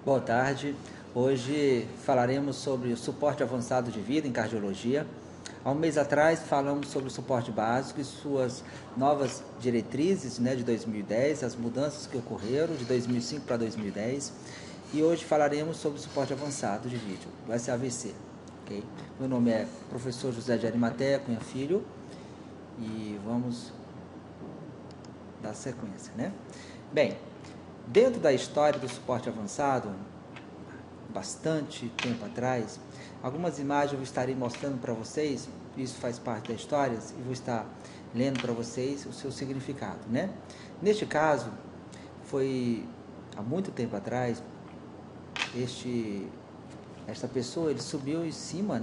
Boa tarde. Hoje falaremos sobre o suporte avançado de vida em cardiologia. Há um mês atrás falamos sobre o suporte básico e suas novas diretrizes, de 2010, as mudanças que ocorreram de 2005 para 2010. E hoje falaremos sobre o suporte avançado de vídeo, o SAVC. Okay? Meu nome é professor José de Arimateia Cunha Filho e vamos dar sequência, Bem, dentro da história do suporte avançado, bastante tempo atrás, algumas imagens eu estarei mostrando para vocês, isso faz parte da história, e vou estar lendo para vocês o seu significado, Neste caso, foi há muito tempo atrás, esta pessoa, ele subiu em cima,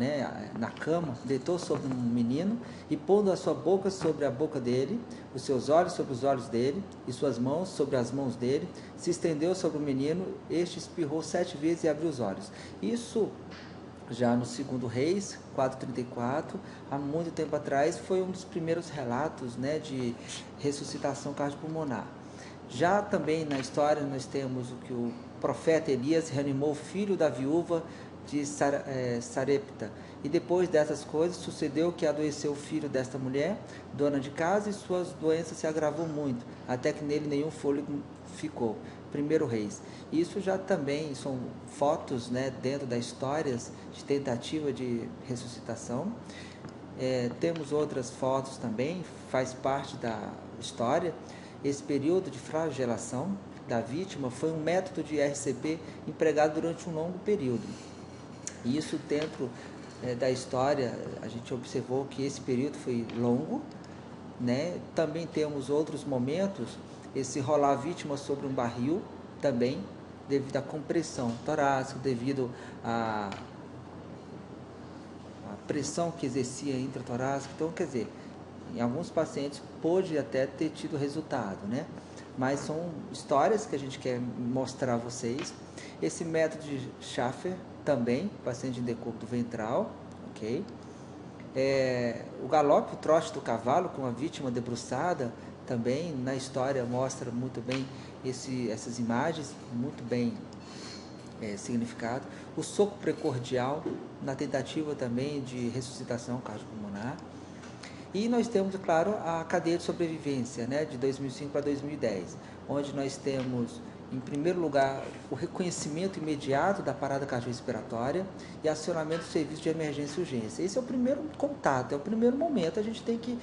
na cama, deitou sobre um menino e pondo a sua boca sobre a boca dele, os seus olhos sobre os olhos dele e suas mãos sobre as mãos dele, se estendeu sobre o menino, este espirrou 7 vezes e abriu os olhos. Isso já no 2 Reis 4:34, há muito tempo atrás, foi um dos primeiros relatos, de ressuscitação cardiopulmonar. Já também na história nós temos o que o profeta Elias reanimou o filho da viúva de Sarepta. E depois dessas coisas, sucedeu que adoeceu o filho desta mulher, dona de casa, e suas doenças se agravou muito, até que nele nenhum fôlego ficou. 1 Reis. Isso já também são fotos, dentro das histórias de tentativa de ressuscitação. Temos outras fotos também, faz parte da história. Esse período de flagelação da vítima foi um método de RCP empregado durante um longo período. E isso dentro da história, a gente observou que esse período foi longo, Também temos outros momentos, esse rolar a vítima sobre um barril, também devido à compressão torácica, devido à pressão que exercia intratorácica. Então, quer dizer, em alguns pacientes pôde até ter tido resultado, Mas são histórias que a gente quer mostrar a vocês. Esse método de Schaffer também, paciente de decúbito ventral, ok? O galope, o trote do cavalo com a vítima debruçada, também na história mostra muito bem essas imagens, muito bem significado. O soco precordial, na tentativa também de ressuscitação cardiopulmonar. E nós temos, claro, a cadeia de sobrevivência, de 2005 para 2010, onde nós temos, em primeiro lugar, o reconhecimento imediato da parada cardiorrespiratória e acionamento do serviço de emergência e urgência. Esse é o primeiro contato, é o primeiro momento. A gente tem que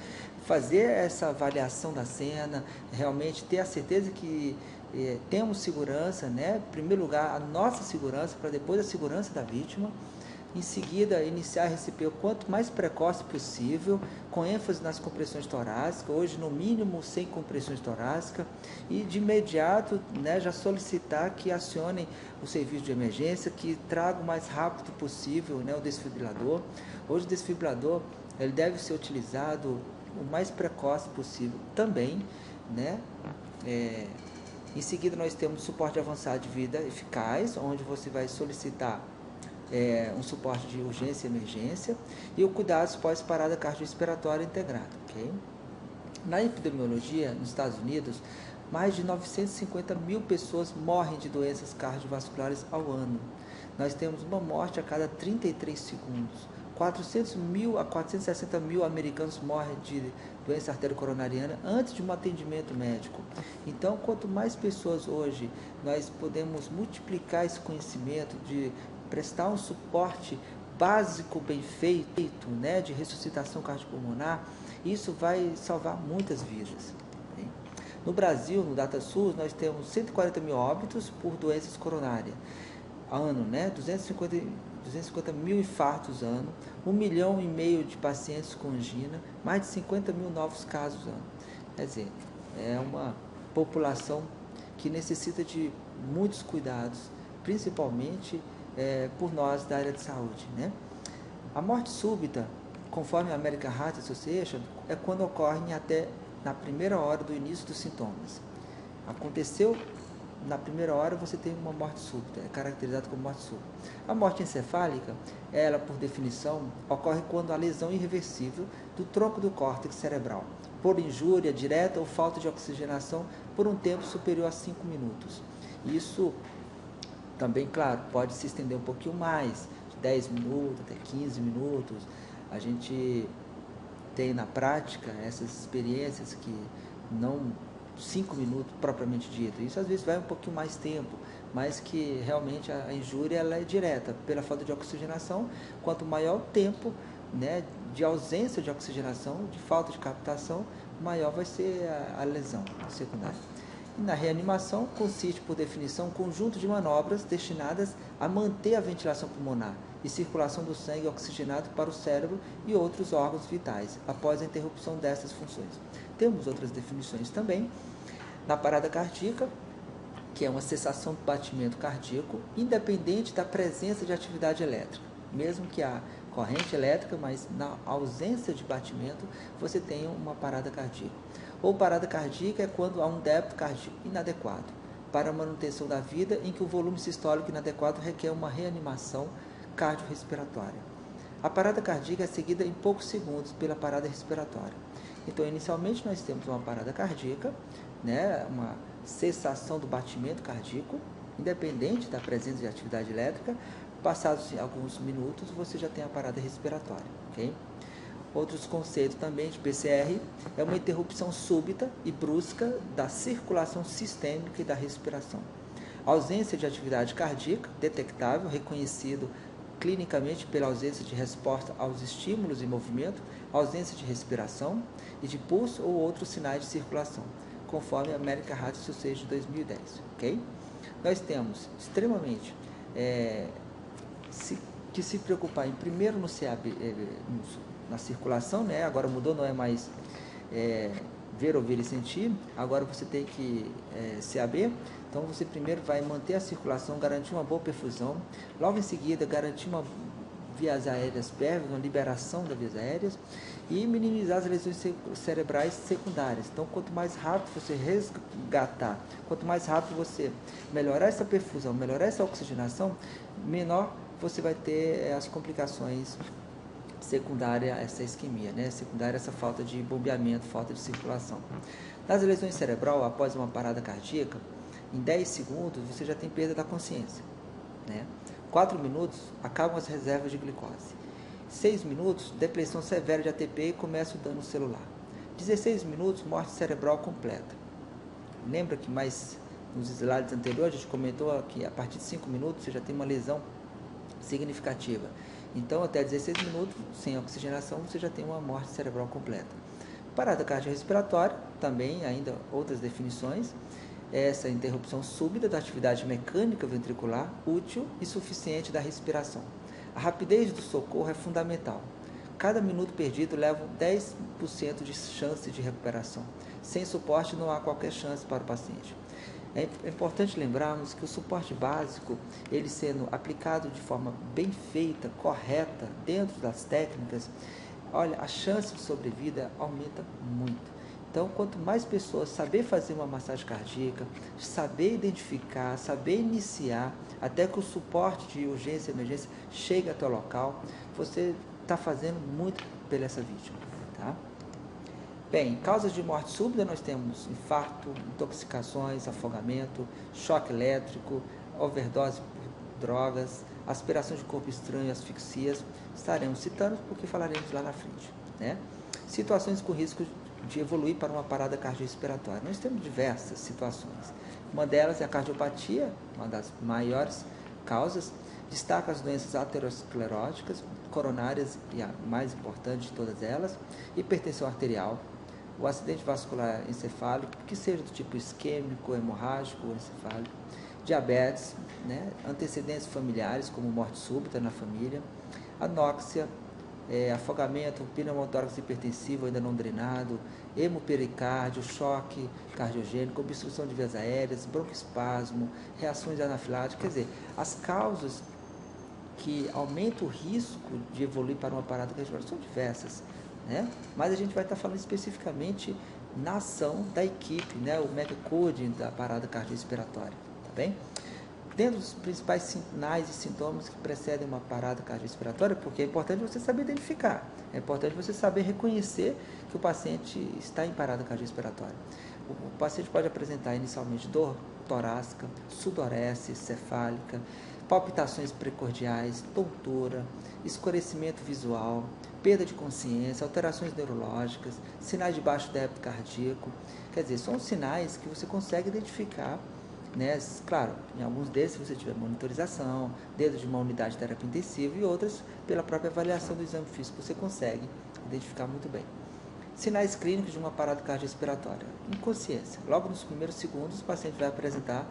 fazer essa avaliação da cena, realmente ter a certeza que temos segurança, Em primeiro lugar, a nossa segurança, para depois a segurança da vítima. Em seguida, iniciar a RCP o quanto mais precoce possível, com ênfase nas compressões torácicas, hoje no mínimo 100 compressões torácicas, e de imediato já solicitar que acionem o serviço de emergência, que traga o mais rápido possível o desfibrilador. Hoje o desfibrilador ele deve ser utilizado o mais precoce possível também. Em seguida, nós temos suporte avançado de vida eficaz, onde você vai solicitar um suporte de urgência e emergência e o cuidados pós-parada cardiorrespiratória integrado. Okay? Na epidemiologia, nos Estados Unidos, mais de 950 mil pessoas morrem de doenças cardiovasculares ao ano. Nós temos uma morte a cada 33 segundos. 400 mil a 460 mil americanos morrem de doença arteriocoronariana antes de um atendimento médico. Então, quanto mais pessoas hoje nós podemos multiplicar esse conhecimento de prestar um suporte básico bem feito, de ressuscitação cardiopulmonar, isso vai salvar muitas vidas. No Brasil, no DataSUS, nós temos 140 mil óbitos por doenças coronárias ano, 250 mil infartos ano, 1,5 milhão de pacientes com angina, mais de 50 mil novos casos ano. Quer dizer, é uma população que necessita de muitos cuidados, principalmente por nós da área de saúde, A morte súbita, conforme a American Heart Association, é quando ocorre até na primeira hora do início dos sintomas. Aconteceu na primeira hora, você tem uma morte súbita, é caracterizado como morte súbita. A morte encefálica, ela, por definição, ocorre quando a lesão irreversível do tronco do córtex cerebral, por injúria direta ou falta de oxigenação por um tempo superior a 5 minutos. Isso Também, claro, pode se estender um pouquinho mais, de 10 minutos até 15 minutos. A gente tem na prática essas experiências que não 5 minutos propriamente dito. Isso às vezes vai um pouquinho mais tempo, mas que realmente a injúria ela é direta pela falta de oxigenação. Quanto maior o tempo, né, de ausência de oxigenação, de falta de captação, maior vai ser a lesão secundária. E na reanimação consiste, por definição, um conjunto de manobras destinadas a manter a ventilação pulmonar e circulação do sangue oxigenado para o cérebro e outros órgãos vitais, após a interrupção dessas funções. Temos outras definições também. Na parada cardíaca, que é uma cessação do batimento cardíaco, independente da presença de atividade elétrica. Mesmo que há corrente elétrica, mas na ausência de batimento, você tem uma parada cardíaca. Ou parada cardíaca é quando há um débito cardíaco inadequado para a manutenção da vida, em que o volume sistólico inadequado requer uma reanimação cardiorrespiratória. A parada cardíaca é seguida em poucos segundos pela parada respiratória. Então, inicialmente, nós temos uma parada cardíaca, né, uma cessação do batimento cardíaco, independente da presença de atividade elétrica. Passados alguns minutos, você já tem a parada respiratória. Okay? Outros conceitos também de PCR é uma interrupção súbita e brusca da circulação sistêmica e da respiração. Ausência de atividade cardíaca detectável, reconhecido clinicamente pela ausência de resposta aos estímulos e movimento, ausência de respiração e de pulso ou outros sinais de circulação, conforme a American Heart Association de 2010. Okay? Nós temos extremamente que se preocupar em primeiro no CAB, na circulação, né? Agora mudou, não é mais ver, ouvir e sentir, agora você tem que CAB. Então você primeiro vai manter a circulação, garantir uma boa perfusão, logo em seguida garantir uma vias aéreas pérvias, uma liberação das vias aéreas e minimizar as lesões cerebrais secundárias. Então, quanto mais rápido você resgatar, quanto mais rápido você melhorar essa perfusão, melhorar essa oxigenação, menor você vai ter as complicações secundárias, essa isquemia, né? Secundária, essa falta de bombeamento, falta de circulação. Nas lesões cerebral, após uma parada cardíaca, em 10 segundos você já tem perda da consciência, né? 4 minutos, acabam as reservas de glicose. 6 minutos, depressão severa de ATP e começa o dano celular. 16 minutos, morte cerebral completa. Lembra que mais nos slides anteriores a gente comentou que a partir de 5 minutos você já tem uma lesão significativa. Então, até 16 minutos, sem oxigenação, você já tem uma morte cerebral completa. Parada cardiorrespiratória, também ainda outras definições. Essa interrupção súbita da atividade mecânica ventricular, útil e suficiente da respiração. A rapidez do socorro é fundamental. Cada minuto perdido leva 10% de chance de recuperação. Sem suporte não há qualquer chance para o paciente. É importante lembrarmos que o suporte básico, ele sendo aplicado de forma bem feita, correta, dentro das técnicas, olha, a chance de sobrevida aumenta muito. Então, quanto mais pessoas saber fazer uma massagem cardíaca, saber identificar, saber iniciar, até que o suporte de urgência e emergência chegue até o local, você está fazendo muito pela essa vítima. Tá? Bem, causas de morte súbita, nós temos infarto, intoxicações, afogamento, choque elétrico, overdose por drogas, aspiração de corpo estranho, asfixias. Estaremos citando porque falaremos lá na frente. Né? Situações com risco de evoluir para uma parada cardiorrespiratória. Nós temos diversas situações. Uma delas é a cardiopatia, uma das maiores causas. Destaca as doenças ateroscleróticas, coronárias e a mais importante de todas elas, hipertensão arterial, o acidente vascular encefálico, que seja do tipo isquêmico, hemorrágico ou encefálico, diabetes, né? Antecedentes familiares, como morte súbita na família, anóxia, afogamento, pneumotórax hipertensivo ainda não drenado, hemopericárdio, choque cardiogênico, obstrução de vias aéreas, broncoespasmo, reações anafiláticas. Quer dizer, as causas que aumentam o risco de evoluir para uma parada cardiorrespiratória são diversas, né? Mas a gente vai estar falando especificamente na ação da equipe, né? O mega coding da parada cardiorrespiratória, tá bem? dentro dos principais sinais e sintomas que precedem uma parada cardiorrespiratória, porque é importante você saber identificar, é importante você saber reconhecer que o paciente está em parada cardiorrespiratória. O paciente pode apresentar inicialmente dor torácica, sudorese cefálica, palpitações precordiais, tontura, escurecimento visual, perda de consciência, alterações neurológicas, sinais de baixo débito cardíaco. Quer dizer, são sinais que você consegue identificar, né? Claro, em alguns desses, se você tiver monitorização, dentro de uma unidade de terapia intensiva, e outras, pela própria avaliação do exame físico, você consegue identificar muito bem. Sinais clínicos de uma parada cardiorrespiratória. Inconsciência. Logo nos primeiros segundos, o paciente vai apresentar,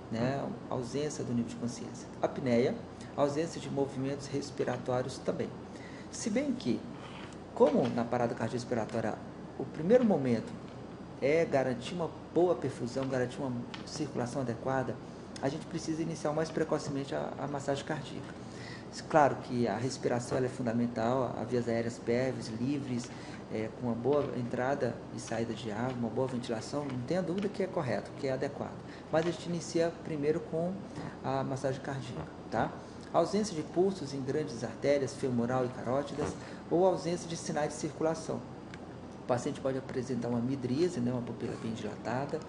né, ausência do nível de consciência. Apneia, ausência de movimentos respiratórios também. Se bem que, como na parada cardiorrespiratória, o primeiro momento é garantir uma boa perfusão, garantir uma circulação adequada, a gente precisa iniciar mais precocemente a massagem cardíaca. Claro que a respiração ela é fundamental, as vias aéreas PEVs, livres, com uma boa entrada e saída de ar, uma boa ventilação, não tenha dúvida que é correto, que é adequado. Mas a gente inicia primeiro com a massagem cardíaca, tá? Ausência de pulsos em grandes artérias, femoral e carótidas, ou ausência de sinais de circulação. O paciente pode apresentar uma midríase, né, uma pupila bem dilatada.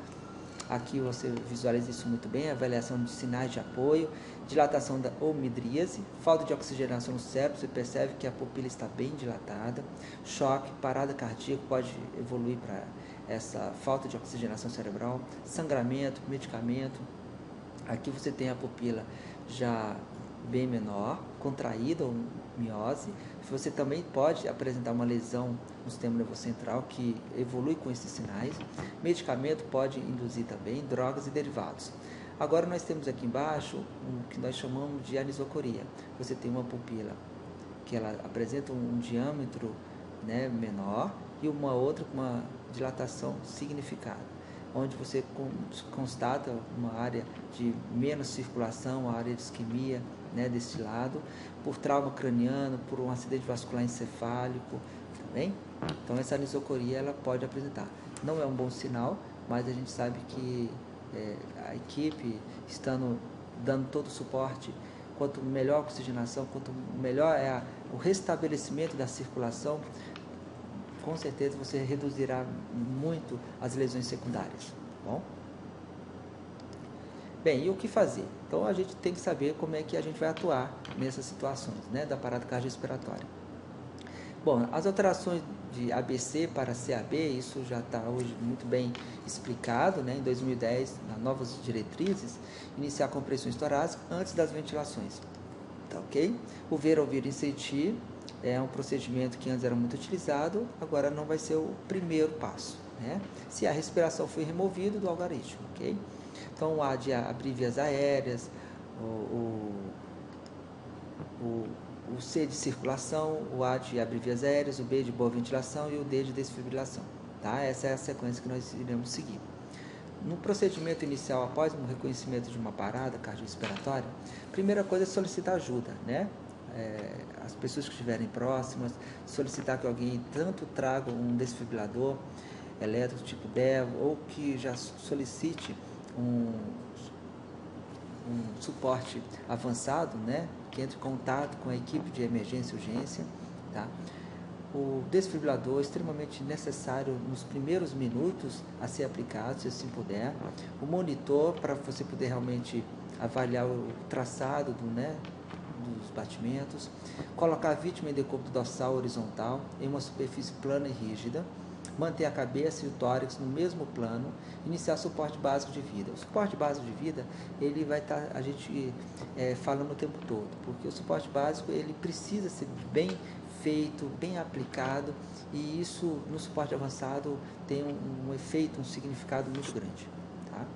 Aqui você visualiza isso muito bem, avaliação de sinais de apoio, dilatação da midríase, falta de oxigenação no cérebro, você percebe que a pupila está bem dilatada, choque, parada cardíaca pode evoluir para essa falta de oxigenação cerebral, sangramento, medicamento. Aqui você tem a pupila já bem menor, contraída ou miose. Você também pode apresentar uma lesão no sistema nervoso central que evolui com esses sinais. Medicamento pode induzir também, drogas e derivados. Agora nós temos aqui embaixo o que nós chamamos de anisocoria. Você tem uma pupila que ela apresenta um diâmetro, né, menor e uma outra com uma dilatação significada, onde você constata uma área de menos circulação, uma área de isquemia, né, desse lado, por trauma craniano, por um acidente vascular encefálico, tá bem? Então essa anisocoria ela pode apresentar. Não é um bom sinal, mas a gente sabe que a equipe estando dando todo o suporte, quanto melhor a oxigenação, quanto melhor é o restabelecimento da circulação, com certeza você reduzirá muito as lesões secundárias, tá bom? Bem, e o que fazer? Então a gente tem que saber como é que a gente vai atuar nessas situações, né, da parada cardiorrespiratória. Bom, as alterações de ABC para CAB, isso já está hoje muito bem explicado, né? Em 2010, nas novas diretrizes, iniciar compressões torácicas antes das ventilações, tá ok? O ver, ouvir e sentir é um procedimento que antes era muito utilizado, agora não vai ser o primeiro passo, né? Se a respiração foi removida do algoritmo, ok? Então, há de abrir vias aéreas, o C de circulação, o A de abrir vias aéreas, o B de boa ventilação e o D de desfibrilação, tá? Essa é a sequência que nós iremos seguir. No procedimento inicial, após um reconhecimento de uma parada cardiorrespiratória, a primeira coisa é solicitar ajuda, né? As pessoas que estiverem próximas, solicitar que alguém tanto traga um desfibrilador elétrico tipo DEV ou que já solicite um suporte avançado, né, que entre em contato com a equipe de emergência e urgência, tá? O desfibrilador é extremamente necessário nos primeiros minutos a ser aplicado, se assim puder. O monitor, para você poder realmente avaliar o traçado dos batimentos. Colocar a vítima em decúbito dorsal horizontal em uma superfície plana e rígida. Manter a cabeça e o tórax no mesmo plano, iniciar suporte básico de vida. O suporte básico de vida, ele vai estar, a gente falando o tempo todo, porque o suporte básico, ele precisa ser bem feito, bem aplicado, e isso no suporte avançado tem um efeito, um significado muito grande, tá?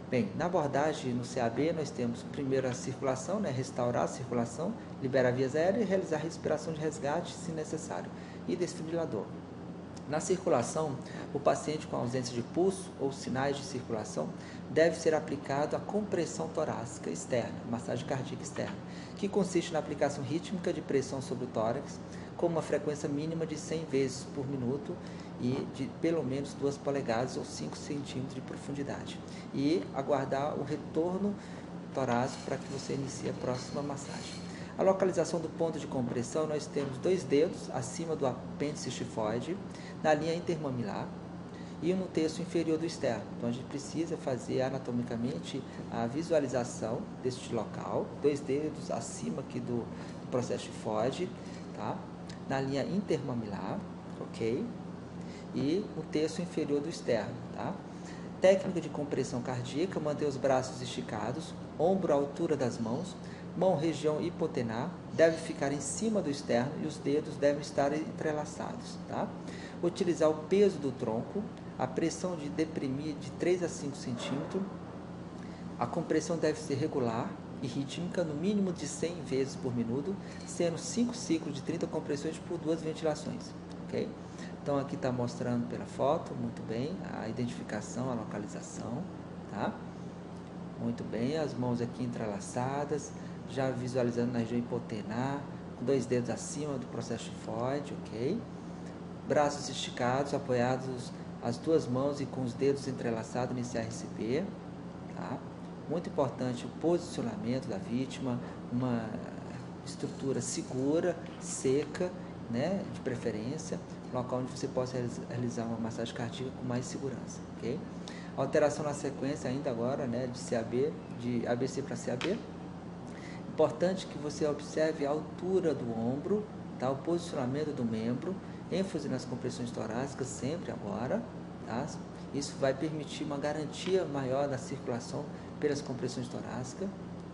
Bem, na abordagem no CAB, nós temos primeiro a circulação, né, restaurar a circulação, liberar vias aéreas e realizar respiração de resgate, se necessário, e desfibrilador. Na circulação, o paciente com ausência de pulso ou sinais de circulação deve ser aplicado a compressão torácica externa, massagem cardíaca externa, que consiste na aplicação rítmica de pressão sobre o tórax, com uma frequência mínima de 100 vezes por minuto e de pelo menos 2 polegadas ou 5 centímetros de profundidade. E aguardar o retorno torácico para que você inicie a próxima massagem. A localização do ponto de compressão, nós temos 2 dedos acima do apêndice xifoide, na linha intermamilar, e no terço inferior do externo. Então a gente precisa fazer anatomicamente a visualização deste local, 2 dedos acima aqui do processo xifoide, tá? Na linha intermamilar, ok? E no terço inferior do externo, tá? Técnica de compressão cardíaca, manter os braços esticados, ombro à altura das mãos, mão região hipotenar, deve ficar em cima do externo e os dedos devem estar entrelaçados, tá? Utilizar o peso do tronco, a pressão de deprimir de 3 a 5 centímetros, a compressão deve ser regular e rítmica, no mínimo de 100 vezes por minuto, sendo 5 ciclos de 30 compressões por 2 ventilações, ok? Então aqui está mostrando pela foto, muito bem, a identificação, a localização, tá? Muito bem, as mãos aqui entrelaçadas, já visualizando na região hipotenar, com 2 dedos acima do processo xifoide, ok? Braços esticados, apoiados as 2 mãos e com os dedos entrelaçados nesse RCP, tá? Muito importante o posicionamento da vítima, uma estrutura segura, seca, né, de preferência, local onde você possa realizar uma massagem cardíaca com mais segurança, ok? Alteração na sequência ainda agora, né, de ABC para CAB. Importante que você observe a altura do ombro, tá? O posicionamento do membro, ênfase nas compressões torácicas sempre agora, tá? Isso vai permitir uma garantia maior da circulação pelas compressões torácicas,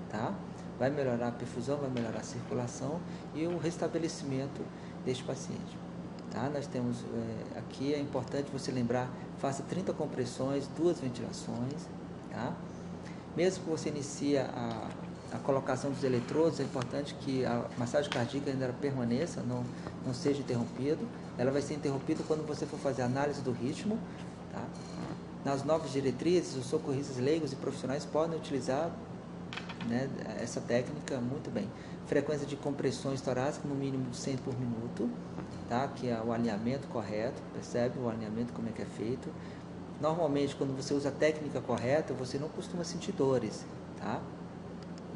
tá? Vai melhorar a perfusão, vai melhorar a circulação e o restabelecimento deste paciente, tá? Nós temos aqui, é importante você lembrar, faça 30 compressões, 2 ventilações, tá? Mesmo que você inicie a colocação dos eletrodos, é importante que a massagem cardíaca ainda permaneça, não seja interrompido. Ela vai ser interrompida quando você for fazer a análise do ritmo, tá? Nas novas diretrizes, os socorristas leigos e profissionais podem utilizar, né, essa técnica muito bem. Frequência de compressões torácicas no mínimo de 100 por minuto, tá? Que é o alinhamento correto, percebe o alinhamento como é que é feito. Normalmente, quando você usa a técnica correta, você não costuma sentir dores, tá?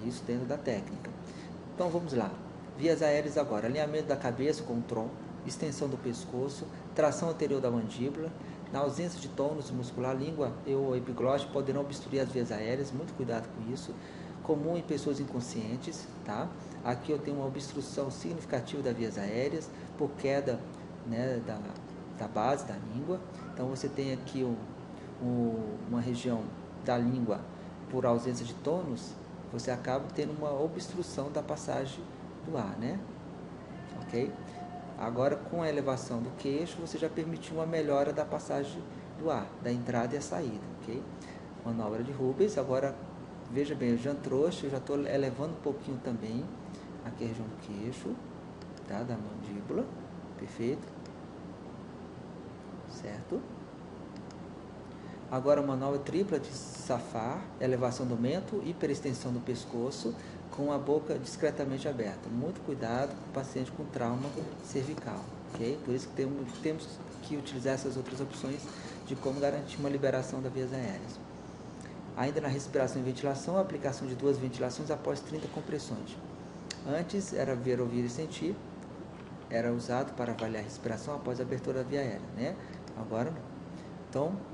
Isso dentro da técnica. Então vamos lá. Vias aéreas agora. Alinhamento da cabeça com o tronco, extensão do pescoço, tração anterior da mandíbula. Na ausência de tônus muscular, língua e o epiglote poderão obstruir as vias aéreas. Muito cuidado com isso. Comum em pessoas inconscientes, tá? Aqui eu tenho uma obstrução significativa das vias aéreas por queda, né, da base da língua. Então você tem aqui uma região da língua por ausência de tônus, você acaba tendo uma obstrução da passagem do ar, né? Ok? Agora, com a elevação do queixo, você já permitiu uma melhora da passagem do ar, da entrada e a saída, ok? Manobra de Rubens. Agora, veja bem, eu já trouxe, eu já estou elevando um pouquinho também aqui a região do queixo, tá? Da mandíbula, perfeito? Certo? Agora, manobra tripla de Safar, elevação do mento, hiperextensão do pescoço, com a boca discretamente aberta. Muito cuidado com o paciente com trauma cervical, ok? Por isso que temos que utilizar essas outras opções de como garantir uma liberação das vias aéreas. Ainda na respiração e ventilação, a aplicação de 2 ventilações após 30 compressões. Antes era ver, ouvir e sentir, era usado para avaliar a respiração após a abertura da via aérea, né? Agora não. Então,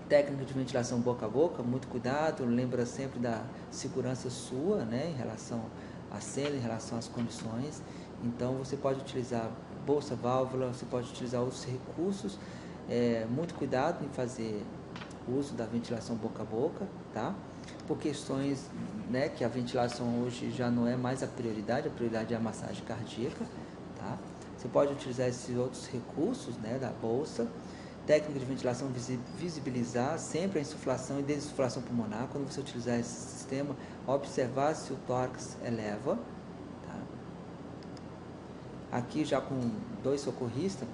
técnica de ventilação boca a boca, muito cuidado, lembra sempre da segurança sua, né, em relação à cena, em relação às condições. Então você pode utilizar bolsa válvula, você pode utilizar outros recursos, muito cuidado em fazer uso da ventilação boca a boca, tá? Por questões, né, que a ventilação hoje já não é mais a prioridade é a massagem cardíaca, tá? Você pode utilizar esses outros recursos, né, da bolsa. Técnica de ventilação, visibilizar sempre a insuflação e desinsuflação pulmonar. Quando você utilizar esse sistema, observar se o tórax eleva. Tá? Aqui já com 2 socorristas,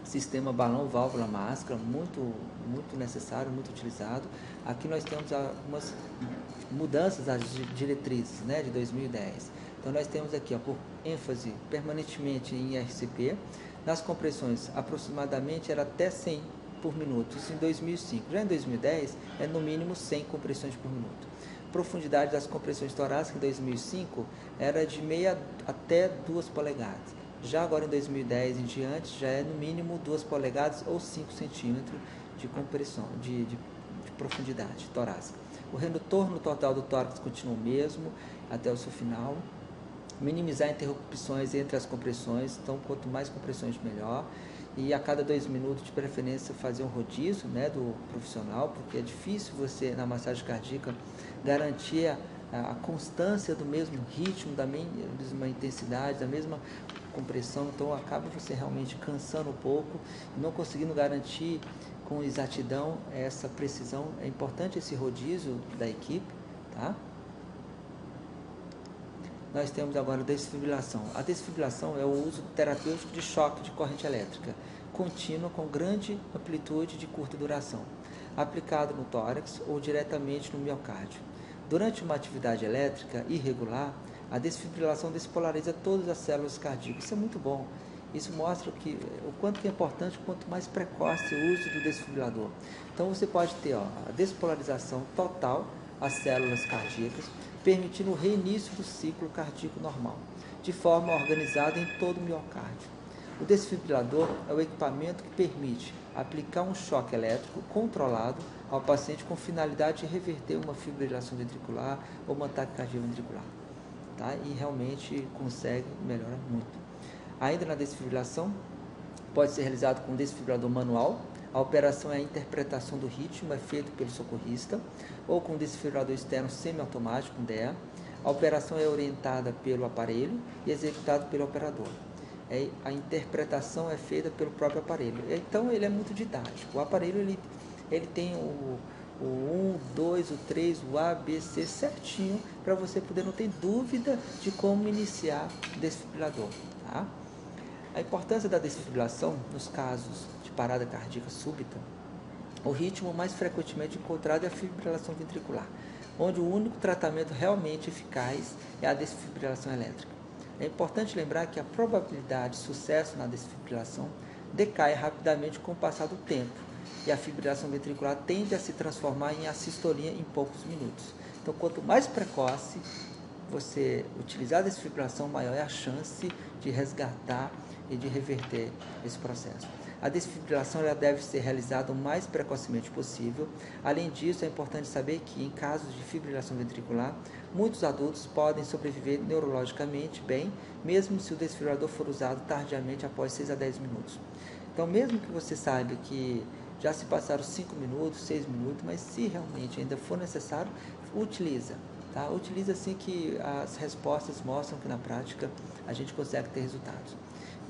sistema balão, válvula, máscara, muito necessário, muito utilizado. Aqui nós temos algumas mudanças das diretrizes, né, de 2010. Então nós temos aqui, ó, por ênfase permanentemente em RCP, nas compressões aproximadamente era até 100 por minuto, isso em 2005. Já em 2010 é no mínimo 100 compressões por minuto. Profundidade das compressões torácicas em 2005 era de meia até 2 polegadas. Já agora em 2010 em diante já é no mínimo 2 polegadas ou 5 centímetros de compressão, de profundidade torácica. O retorno total do tórax continua o mesmo até o seu final. Minimizar interrupções entre as compressões, então quanto mais compressões melhor. E a cada 2 minutos, de preferência, fazer um rodízio, né, do profissional, porque é difícil você, na massagem cardíaca, garantir a constância do mesmo ritmo, da mesma intensidade, da mesma compressão. Então acaba você realmente cansando um pouco, não conseguindo garantir com exatidão essa precisão. É importante esse rodízio da equipe, tá? Nós temos agora a desfibrilação. A desfibrilação é o uso terapêutico de choque de corrente elétrica contínua com grande amplitude de curta duração, aplicado no tórax ou diretamente no miocárdio. Durante uma atividade elétrica irregular, a desfibrilação despolariza todas as células cardíacas. Isso é muito bom. Isso mostra o quanto que é importante, quanto mais precoce o uso do desfibrilador. Então você pode ter, ó, a despolarização total às células cardíacas, permitindo o reinício do ciclo cardíaco normal, de forma organizada em todo o miocárdio. O desfibrilador é o equipamento que permite aplicar um choque elétrico controlado ao paciente com finalidade de reverter uma fibrilação ventricular ou uma taquicardia ventricular. Tá? E realmente consegue melhorar muito. Ainda na desfibrilação, pode ser realizado com um desfibrilador manual. A operação é a interpretação do ritmo, é feito pelo socorrista, ou com um desfibrilador externo semiautomático, um DEA. A operação é orientada pelo aparelho e executada pelo operador. A interpretação é feita pelo próprio aparelho. Então ele é muito didático. O aparelho ele tem o 1, 2, o 3, o A, B, C certinho, para você poder não ter dúvida de como iniciar o desfibrilador. Tá? A importância da desfibrilação nos casos de parada cardíaca súbita, o ritmo mais frequentemente encontrado é a fibrilação ventricular, onde o único tratamento realmente eficaz é a desfibrilação elétrica. É importante lembrar que a probabilidade de sucesso na desfibrilação decai rapidamente com o passar do tempo, e a fibrilação ventricular tende a se transformar em assistolia em poucos minutos. Então, quanto mais precoce você utilizar a desfibrilação, maior é a chance de resgatar e de reverter esse processo. A desfibrilação ela deve ser realizada o mais precocemente possível. Além disso, é importante saber que, em casos de fibrilação ventricular, muitos adultos podem sobreviver neurologicamente bem, mesmo se o desfibrilador for usado tardiamente após 6 a 10 minutos. Então, mesmo que você saiba que já se passaram 5 minutos, 6 minutos, mas se realmente ainda for necessário, utiliza. Tá? Utiliza assim que as respostas mostram que na prática a gente consegue ter resultados.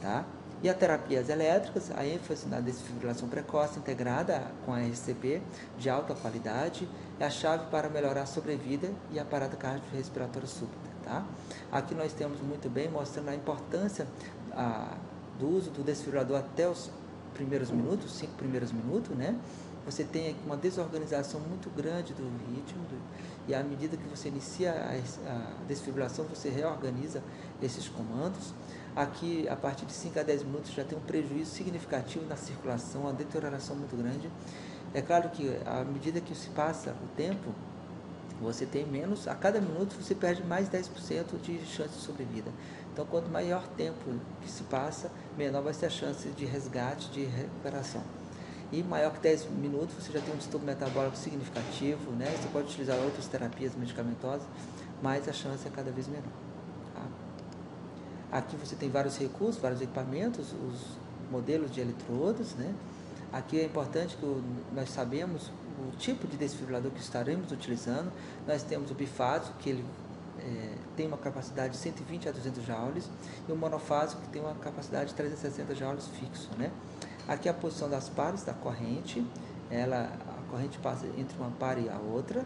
Tá? E as terapias elétricas, a ênfase na desfibrilação precoce integrada com a RCP de alta qualidade é a chave para melhorar a sobrevida e a parada cardiorrespiratória súbita. Tá? Aqui nós temos muito bem mostrando a importância do uso do desfibrilador até os primeiros minutos, 5 primeiros minutos, né? Você tem aqui uma desorganização muito grande do ritmo, e à medida que você inicia a desfibrilação, você reorganiza esses comandos. Aqui, a partir de 5 a 10 minutos, já tem um prejuízo significativo na circulação, uma deterioração muito grande. É claro que, à medida que se passa o tempo, você tem menos, a cada minuto você perde mais 10% de chance de sobrevida. Então, quanto maior tempo que se passa, menor vai ser a chance de resgate, de recuperação. E maior que 10 minutos, você já tem um distúrbio metabólico significativo, né? Você pode utilizar outras terapias medicamentosas, mas a chance é cada vez menor. Tá? Aqui você tem vários recursos, vários equipamentos, os modelos de eletrodos, né? Aqui é importante que nós sabemos o tipo de desfibrilador que estaremos utilizando. Nós temos o bifásico, que ele tem uma capacidade de 120 a 200 joules, e o monofásico, que tem uma capacidade de 360 joules fixo, né? Aqui a posição das pares da corrente, a corrente passa entre uma par e a outra,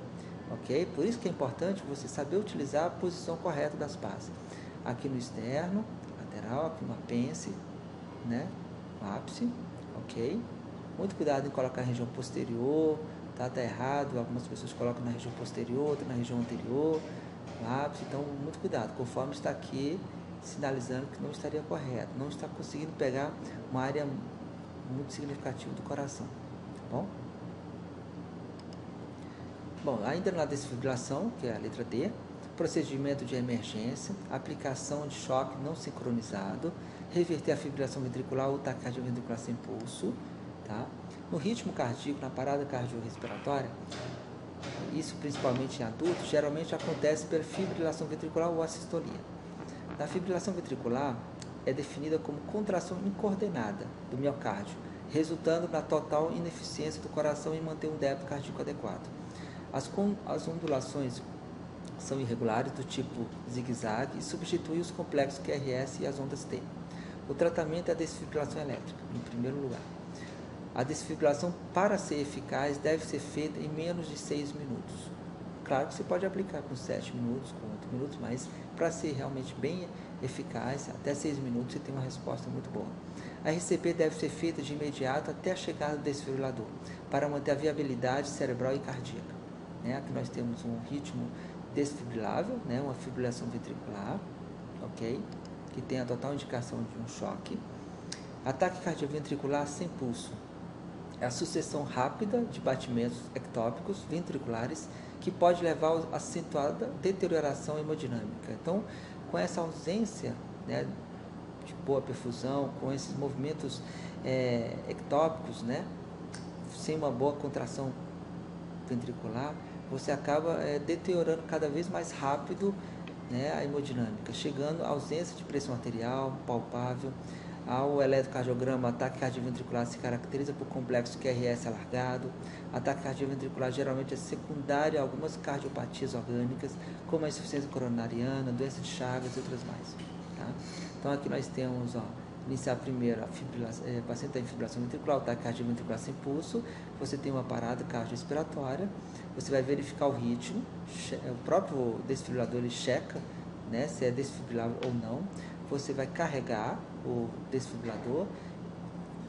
ok? Por isso que é importante você saber utilizar a posição correta das pares. Aqui no externo, lateral, aqui no apêndice, né? No ápice, ok? Muito cuidado em colocar a região posterior, tá errado, algumas pessoas colocam na região posterior, outra na região anterior, lápis, então muito cuidado, conforme está aqui sinalizando que não estaria correto, não está conseguindo pegar uma área muito significativa do coração, tá bom? Bom, ainda na desfibrilação, que é a letra D, procedimento de emergência, aplicação de choque não sincronizado, reverter a fibrilação ventricular ou taquicardia ventricular sem pulso, tá? No ritmo cardíaco, na parada cardiorrespiratória, isso principalmente em adultos, geralmente acontece pela fibrilação ventricular ou assistolia. Na fibrilação ventricular, é definida como contração incoordenada do miocárdio, resultando na total ineficiência do coração em manter um débito cardíaco adequado. As ondulações são irregulares, do tipo zigue-zague, e substituem os complexos QRS e as ondas T. O tratamento é a desfibrilação elétrica, em primeiro lugar. A desfibrilação, para ser eficaz, deve ser feita em menos de 6 minutos. Claro que você pode aplicar com 7 minutos, com 8 minutos, mas para ser realmente bem eficaz, até 6 minutos você tem uma resposta muito boa. A RCP deve ser feita de imediato até a chegada do desfibrilador, para manter a viabilidade cerebral e cardíaca. Aqui nós temos um ritmo desfibrilável, uma fibrilação ventricular, ok? Que tem a total indicação de um choque. Ataque cardioventricular sem pulso. É a sucessão rápida de batimentos ectópicos ventriculares que pode levar a acentuada deterioração hemodinâmica. Então, com essa ausência de boa perfusão, com esses movimentos ectópicos, sem uma boa contração ventricular, você acaba deteriorando cada vez mais rápido a hemodinâmica, chegando à ausência de pressão arterial palpável. Ao eletrocardiograma, ataque cardioventricular se caracteriza por complexo QRS alargado. Ataque cardioventricular geralmente é secundário a algumas cardiopatias orgânicas, como a insuficiência coronariana, doença de Chagas e outras mais. Tá? Então aqui nós temos, iniciar primeiro a paciente tem fibrilação ventricular, ataque cardioventricular sem pulso, você tem uma parada cardiorrespiratória, você vai verificar o ritmo, o próprio desfibrilador ele checa se é desfibrilável ou não. Você vai carregar o desfibrilador,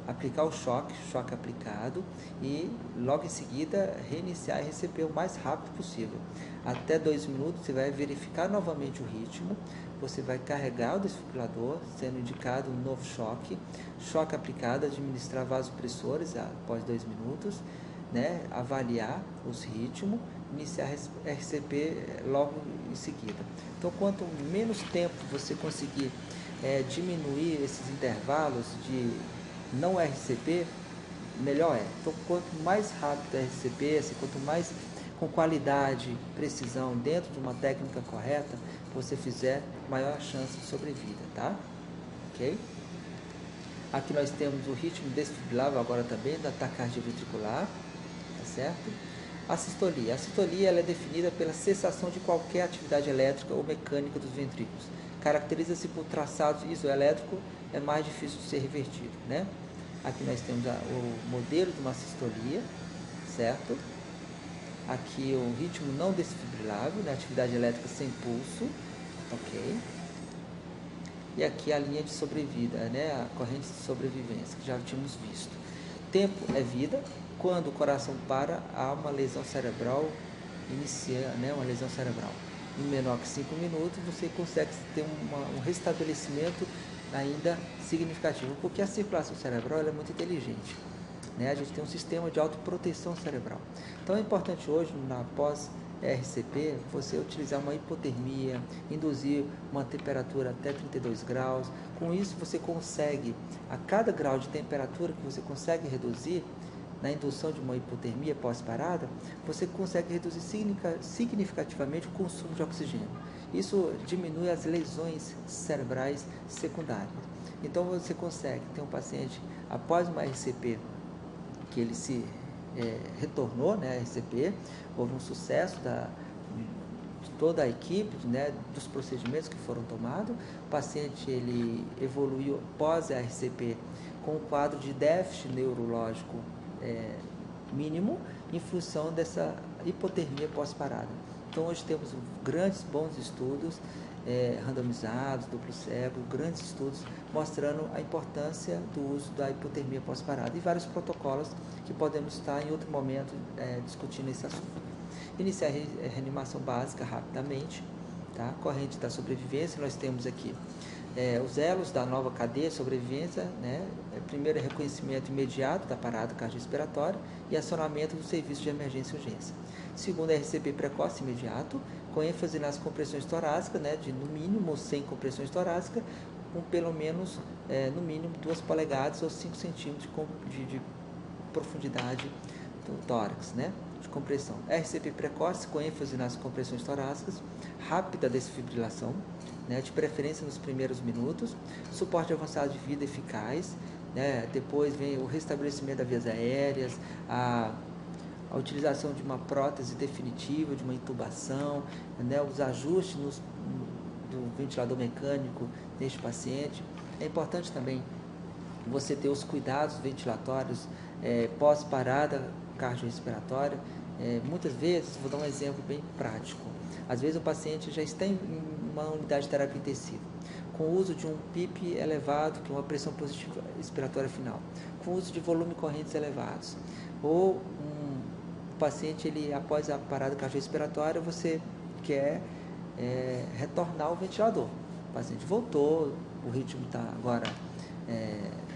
aplicar o choque aplicado e logo em seguida reiniciar a RCP o mais rápido possível. Até 2 minutos você vai verificar novamente o ritmo, você vai carregar o desfibrilador, sendo indicado um novo choque aplicado, administrar vasopressores após 2 minutos, avaliar os ritmos, iniciar a RCP logo em seguida. Então, quanto menos tempo você conseguir diminuir esses intervalos de não RCP, melhor é. Então, quanto mais rápido a RCP, quanto mais com qualidade, precisão, dentro de uma técnica correta, você fizer, maior a chance de sobrevida, tá? Ok? Aqui nós temos o ritmo desfibrilável agora também, da taquicardia ventricular, tá certo? A sistolia. A sistolia ela é definida pela cessação de qualquer atividade elétrica ou mecânica dos ventrículos. Caracteriza-se por traçados isoelétrico, é mais difícil de ser revertido, Aqui nós temos o modelo de uma sistolia, certo? Aqui o ritmo não desfibrilável, atividade elétrica sem pulso, ok? E aqui a linha de sobrevida, a corrente de sobrevivência, que já tínhamos visto. Tempo é vida. Quando o coração para, há uma lesão cerebral, inicia uma lesão cerebral. Em menor que 5 minutos, você consegue ter um restabelecimento ainda significativo, porque a circulação cerebral ela é muito inteligente. A gente tem um sistema de autoproteção cerebral. Então é importante hoje, na pós-RCP, você utilizar uma hipotermia, induzir uma temperatura até 32 graus. Com isso, você consegue, a cada grau de temperatura que você consegue reduzir, na indução de uma hipotermia pós-parada, você consegue reduzir significativamente o consumo de oxigênio. Isso diminui as lesões cerebrais secundárias. Então você consegue ter um paciente após uma RCP, que ele se retornou, a RCP, houve um sucesso de toda a equipe, dos procedimentos que foram tomados, o paciente ele evoluiu pós a RCP com um quadro de déficit neurológico mínimo em função dessa hipotermia pós-parada. Então hoje temos grandes bons estudos randomizados, duplo cego, grandes estudos mostrando a importância do uso da hipotermia pós-parada e vários protocolos que podemos estar em outro momento discutindo esse assunto. Iniciar a reanimação básica rapidamente, tá? Corrente da sobrevivência, nós temos aqui os elos da nova cadeia de sobrevivência, né? Primeiro é reconhecimento imediato da parada cardiorrespiratória e acionamento do serviço de emergência e urgência. Segundo é RCP precoce imediato, com ênfase nas compressões torácicas, né? De no mínimo 100 compressões torácicas, com pelo menos, no mínimo 2 polegadas ou 5 centímetros de profundidade do tórax, né? De compressão. RCP precoce, com ênfase nas compressões torácicas, rápida desfibrilação, né, de preferência nos primeiros minutos, suporte avançado de vida eficaz, né, depois vem o restabelecimento das vias aéreas, a utilização de uma prótese definitiva, de uma intubação, né, os ajustes do ventilador mecânico neste paciente. É importante também você ter os cuidados ventilatórios pós-parada cardiorrespiratória. Muitas vezes, vou dar um exemplo bem prático, às vezes o paciente já está em uma unidade de terapia intensiva, com o uso de um PIP elevado, que é uma pressão positiva expiratória final, com o uso de volume correntes elevados, ou o paciente, ele, após a parada cardiorrespiratória, você quer retornar ao ventilador. O paciente voltou, o ritmo está agora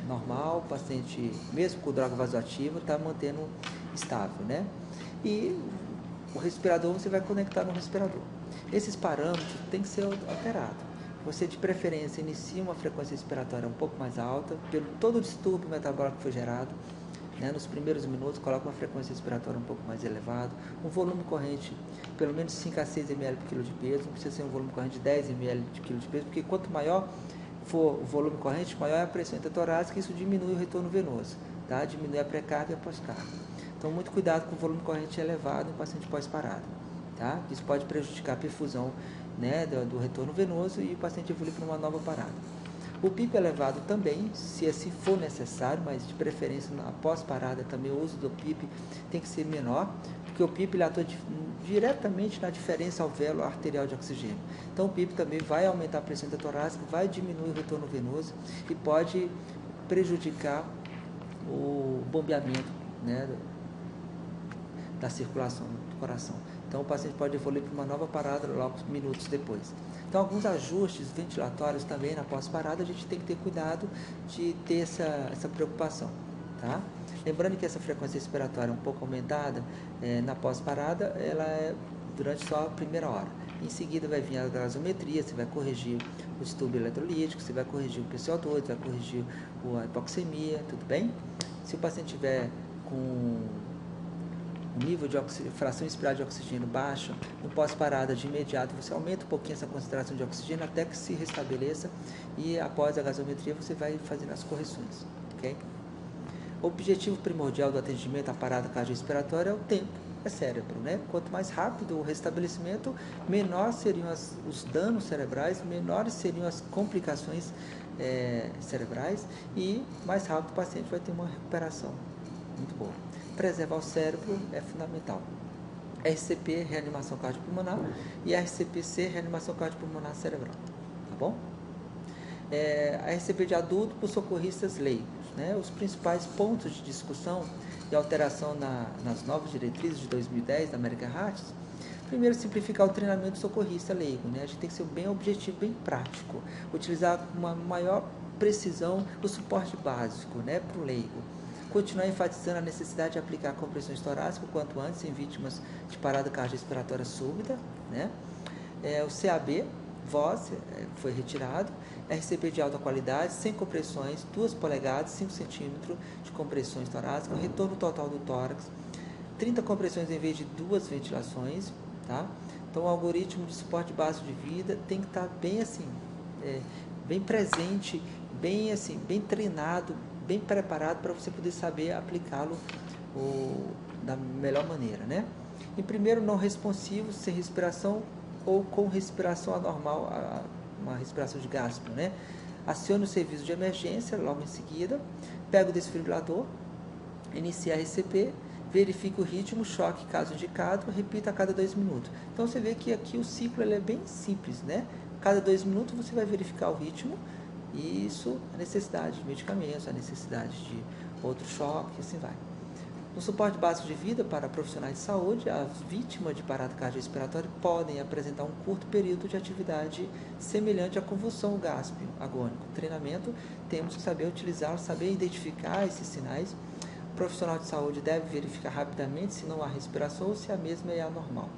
normal, o paciente, mesmo com droga vasoativa, está mantendo estável, né? E o respirador você vai conectar no respirador. Esses parâmetros têm que ser alterados. Você, de preferência, inicia uma frequência respiratória um pouco mais alta, pelo todo o distúrbio metabólico que foi gerado, né? Nos primeiros minutos, coloca uma frequência respiratória um pouco mais elevada, um volume corrente, pelo menos 5 a 6 ml por quilo de peso, não precisa ser um volume corrente de 10 ml de quilo de peso, porque quanto maior for o volume corrente, maior é a pressão intratorácica, e isso diminui o retorno venoso, tá? Diminui a pré-carga e a pós-carga. Então, muito cuidado com o volume corrente elevado em paciente pós-parada, tá? Isso pode prejudicar a perfusão, né, do retorno venoso e o paciente evolui para uma nova parada. O PIP elevado também, se assim for necessário, mas de preferência após parada também o uso do PIP tem que ser menor, porque o PIP ele atua diretamente na diferença alvéolo arterial de oxigênio. Então o PIP também vai aumentar a pressão intratorácica, vai diminuir o retorno venoso e pode prejudicar o bombeamento, né, da circulação do coração. Então o paciente pode evoluir para uma nova parada logo minutos depois. Então alguns ajustes ventilatórios também na pós-parada, a gente tem que ter cuidado de ter essa preocupação, tá? Lembrando que essa frequência respiratória um pouco aumentada na pós-parada, ela é durante só a primeira hora. Em seguida vai vir a gasometria, você vai corrigir o distúrbio eletrolítico, você vai corrigir o PCO2, vai corrigir a hipoxemia, tudo bem? Se o paciente tiver com o nível de fração inspirada de oxigênio baixa, no pós-parada de imediato você aumenta um pouquinho essa concentração de oxigênio até que se restabeleça e após a gasometria você vai fazendo as correções, ok? O objetivo primordial do atendimento à parada cardiorrespiratória é o tempo, é cérebro, né? Quanto mais rápido o restabelecimento, menor seriam os danos cerebrais, menores seriam as complicações cerebrais e mais rápido o paciente vai ter uma recuperação muito boa. Preservar o cérebro é fundamental. RCP, reanimação cardiopulmonar, e RCP-C, reanimação cardiopulmonar cerebral, tá bom? A RCP de adulto por socorristas leigos, né? Os principais pontos de discussão e alteração nas novas diretrizes de 2010 da American Heart. Primeiro, simplificar o treinamento do socorrista leigo, né? A gente tem que ser bem objetivo, bem prático, utilizar com uma maior precisão o suporte básico, né, para o leigo. Continuar enfatizando a necessidade de aplicar compressões torácicas o quanto antes em vítimas de parada cardiorrespiratória súbita, né? O CAB, voz, foi retirado. RCP de alta qualidade, sem compressões, 2 polegadas, 5 centímetros de compressões torácicas, retorno total do tórax, 30 compressões em vez de 2 ventilações, tá? Então o algoritmo de suporte básico de vida tem que estar bem assim, bem presente, bem assim, bem treinado, bem preparado para você poder saber aplicá-lo da melhor maneira, né? Em primeiro, não responsivo, sem respiração ou com respiração anormal, uma respiração de gaspro, né? Acione o serviço de emergência logo em seguida, pega o desfibrilador, inicia a RCP, verifique o ritmo, choque caso indicado, repita a cada 2 minutos. Então você vê que aqui o ciclo ele é bem simples, né? Cada 2 minutos você vai verificar o ritmo, e isso, a necessidade de medicamentos, a necessidade de outro choque, assim vai. No suporte básico de vida para profissionais de saúde, as vítimas de parada cardiorrespiratória podem apresentar um curto período de atividade semelhante à convulsão gáspio agônico. Treinamento, temos que saber utilizar, saber identificar esses sinais. O profissional de saúde deve verificar rapidamente se não há respiração ou se a mesma é anormal.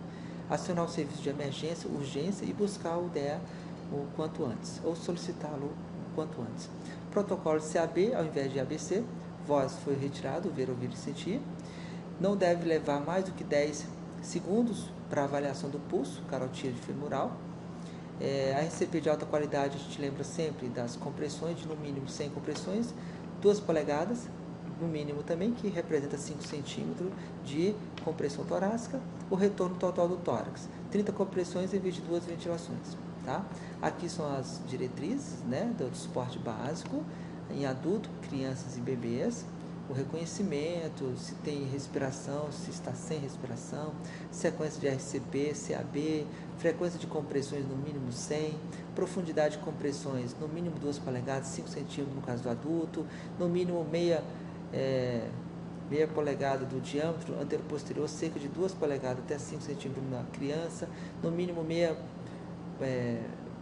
Acionar o serviço de emergência, urgência e buscar o DEA o quanto antes, ou solicitá-lo o quanto antes. Protocolo CAB ao invés de ABC. Voz foi retirado, ver, ouvir e sentir. Não deve levar mais do que 10 segundos para avaliação do pulso, carotíade femoral. A RCP de alta qualidade, a gente lembra sempre das compressões de no mínimo 100 compressões, 2 polegadas, no mínimo também, que representa 5 centímetros de compressão torácica, o retorno total do tórax, 30 compressões em vez de 2 ventilações. Tá? Aqui são as diretrizes, né, do suporte básico, em adulto, crianças e bebês, o reconhecimento, se tem respiração, se está sem respiração, sequência de RCP, CAB, frequência de compressões no mínimo 100, profundidade de compressões no mínimo 2 polegadas, 5 centímetros no caso do adulto, no mínimo meia polegada do diâmetro antero-posterior, cerca de 2 polegadas até 5 centímetros na criança, no mínimo meia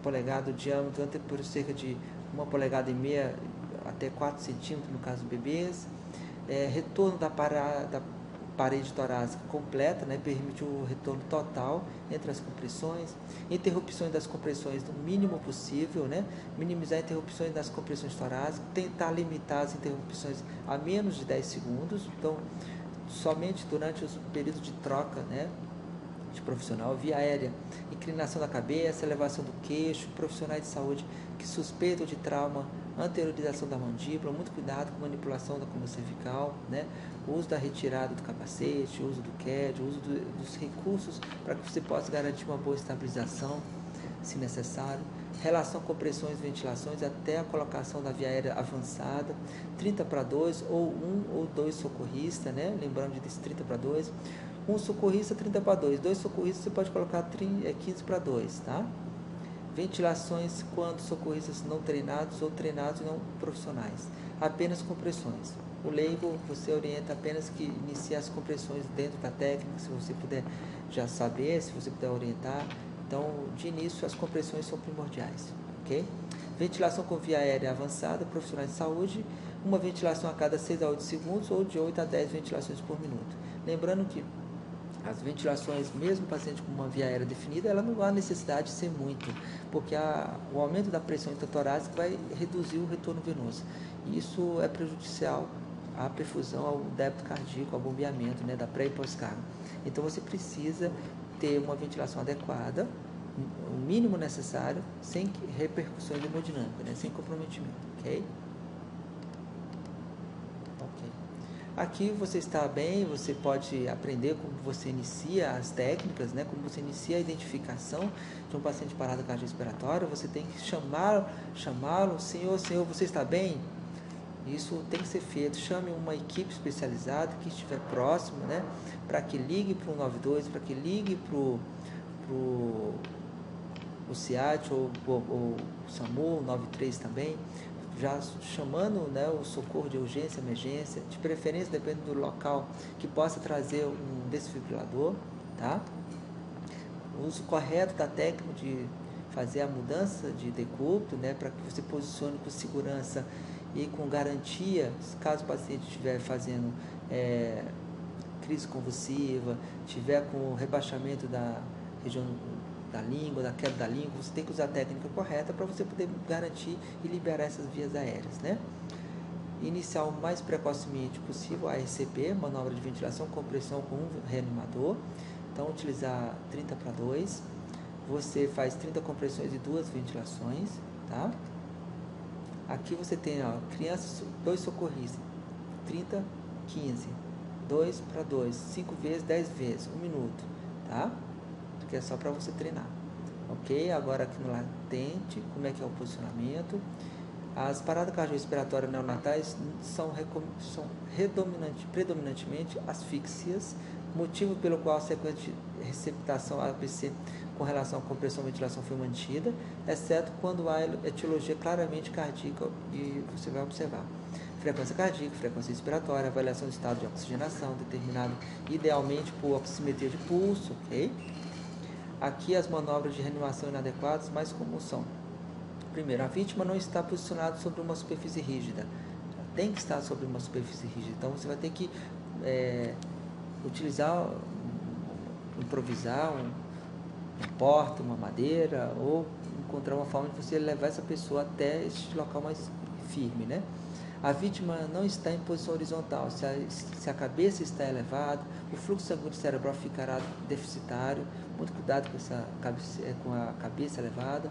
polegada do diâmetro antero-posterior, cerca de 1,5 polegada até 4 centímetros no caso do bebês. Retorno da parede torácica completa, né, permite o retorno total entre as compressões, interrupções das compressões no mínimo possível, né, minimizar interrupções das compressões torácicas, tentar limitar as interrupções a menos de 10 segundos, então somente durante os períodos de troca, né, de profissional, via aérea, inclinação da cabeça, elevação do queixo, profissionais de saúde que suspeitam de trauma, anteriorização da mandíbula, muito cuidado com manipulação da coluna cervical, né? O uso da retirada do capacete, o uso do CAD, o uso dos recursos para que você possa garantir uma boa estabilização, se necessário. Relação compressões e ventilações até a colocação da via aérea avançada, 30/2 ou 1 ou 2 socorristas, né? Lembrando desse 30/2. Um socorrista 30/2, 2 socorristas você pode colocar 15/2, tá? Ventilações quando socorristas não treinados ou treinados e não profissionais. Apenas compressões. O leigo você orienta apenas que inicie as compressões dentro da técnica, se você puder já saber, se você puder orientar. Então, de início, as compressões são primordiais, ok? Ventilação com via aérea avançada, profissionais de saúde, uma ventilação a cada 6 a 8 segundos ou de 8 a 10 ventilações por minuto. Lembrando que as ventilações, mesmo paciente com uma via aérea definida, ela não há necessidade de ser muito, porque o aumento da pressão intratorácica vai reduzir o retorno venoso. E isso é prejudicial à perfusão, ao débito cardíaco, ao bombeamento, né, da pré e pós-carga. Então você precisa ter uma ventilação adequada, o mínimo necessário, sem repercussões hemodinâmicas, né, sem comprometimento, ok? Aqui você está bem, você pode aprender como você inicia as técnicas, né? Como você inicia a identificação de um paciente parada cardiorrespiratória. Você tem que chamá-lo, senhor, você está bem? Isso tem que ser feito. Chame uma equipe especializada que estiver próximo, né? Para que ligue para o 192, para que ligue para o CIAT ou o SAMU, o 93 também, já chamando, né, o socorro de urgência, emergência, de preferência, dependendo do local, que possa trazer um desfibrilador, tá? O uso correto da técnica de fazer a mudança de decúbito, né, para que você posicione com segurança e com garantia, caso o paciente estiver fazendo crise convulsiva, estiver com rebaixamento da região da língua, da queda da língua, você tem que usar a técnica correta para você poder garantir e liberar essas vias aéreas, né? Iniciar o mais precocemente possível a RCP, manobra de ventilação, compressão com um reanimador. Então, utilizar 30/2. Você faz 30 compressões e 2 ventilações, tá? Aqui você tem, ó, crianças, 2 socorristas, 30, 15, 2/2, 5 vezes, 10 vezes, 1 minuto, tá? Que é só para você treinar, ok? Agora aqui no latente, como é que é o posicionamento? As paradas cardiorrespiratórias neonatais são predominantemente asfíxias, motivo pelo qual a sequência de receptação ABC com relação à compressão e ventilação foi mantida, exceto quando há etiologia claramente cardíaca, e você vai observar. frequência cardíaca, frequência respiratória, avaliação do estado de oxigenação, determinado idealmente por oximetria de pulso, ok? Aqui as manobras de reanimação inadequadas mais comuns são: primeiro, a vítima não está posicionada sobre uma superfície rígida, ela tem que estar sobre uma superfície rígida, então você vai ter que utilizar, improvisar uma porta, uma madeira, ou encontrar uma forma de você levar essa pessoa até este local mais firme, né? A vítima não está em posição horizontal. Se a cabeça está elevada, o fluxo sanguíneo cerebral ficará deficitário. Muito cuidado com a cabeça elevada.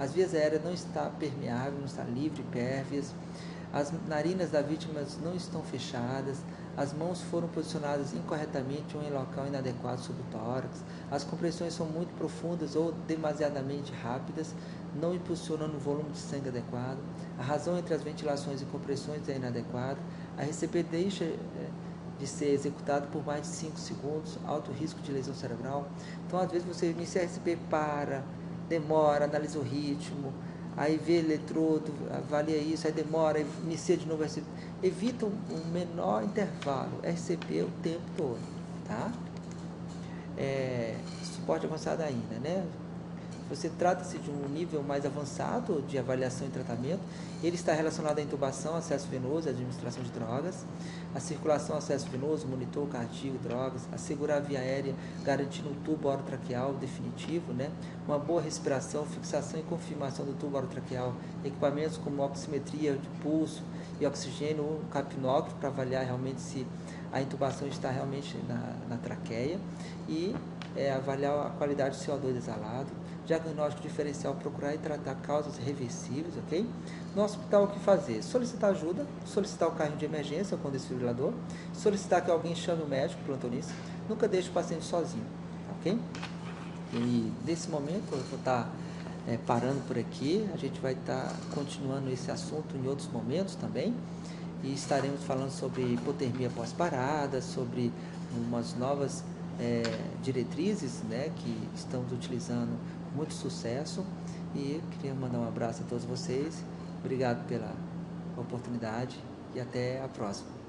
As vias aéreas não estão permeáveis, não estão livres, pérvias. As narinas da vítima não estão fechadas. As mãos foram posicionadas incorretamente ou em local inadequado sobre o tórax. As compressões são muito profundas ou demasiadamente rápidas, não impulsionando o volume de sangue adequado. A razão entre as ventilações e compressões é inadequada. A RCP deixa de ser executado por mais de 5 segundos, alto risco de lesão cerebral. Então, às vezes, você inicia a RCP, demora, analisa o ritmo, aí vê eletrodo, avalia isso, aí demora, aí inicia de novo a RCP. Evita um menor intervalo, RCP o tempo todo, tá? Suporte avançado ainda, né? Você trata-se de um nível mais avançado de avaliação e tratamento. Ele está relacionado à intubação, acesso venoso, administração de drogas, a circulação, acesso venoso, monitor cardíaco, drogas, assegurar a via aérea, garantindo um tubo orotraqueal definitivo, né? Uma boa respiração, fixação e confirmação do tubo orotraqueal, equipamentos como oximetria de pulso e oxigênio, um capnógrafo para avaliar realmente se a intubação está realmente na traqueia, e avaliar a qualidade do CO2 exalado. Diagnóstico diferencial, procurar e tratar causas reversíveis, ok? No hospital, o que fazer? Solicitar ajuda, solicitar o carrinho de emergência com desfibrilador, solicitar que alguém chame o médico, plantonista. Nunca deixe o paciente sozinho, ok? E nesse momento eu vou estar parando por aqui. A gente vai estar continuando esse assunto em outros momentos também, e estaremos falando sobre hipotermia pós-parada, sobre umas novas diretrizes, né, que estamos utilizando com muito sucesso. E queria mandar um abraço a todos vocês. Obrigado pela oportunidade e até a próxima.